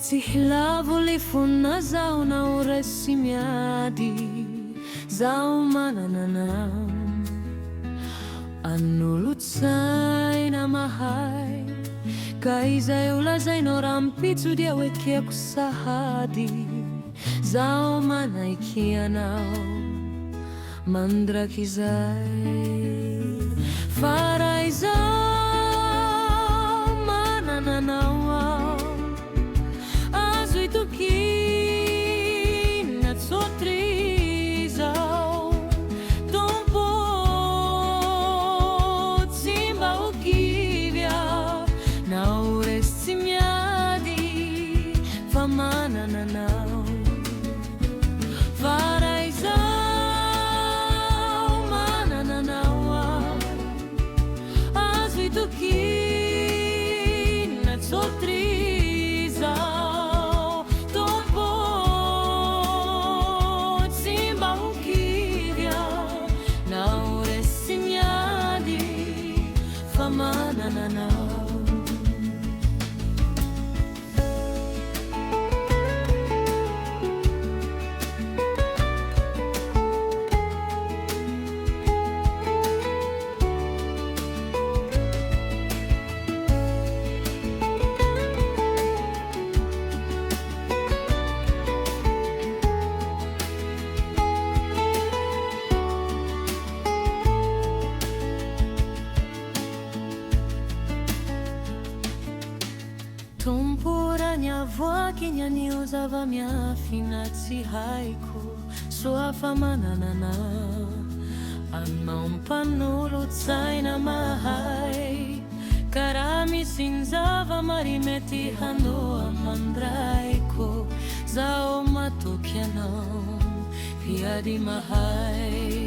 Tsy hilavo le fona zaho na oresy miady, zaho mananana anolotsaina mahay. Ka izay olazainao raha mipitso dia hoekeko sahady, zaho manaiky anao mandrakizay. Faray zaho manananao aho, azo itokina tsotry zao. Tompo tsy mba ho kivya na oresy tsy miady fa manananao. Faray zaho manananao aho, azo itokina tsotry zao. Tompo tsy mba ho kivya na oresy tsy miady fa manananao. Tomporany avoaky ny anio zava-miafina tsy haiko. Soa fa mananana anao mpanolotsaina mahay. Karaha misy ny zava-mary mety handoa mandraiko, zaho matoky anao hiady mahay.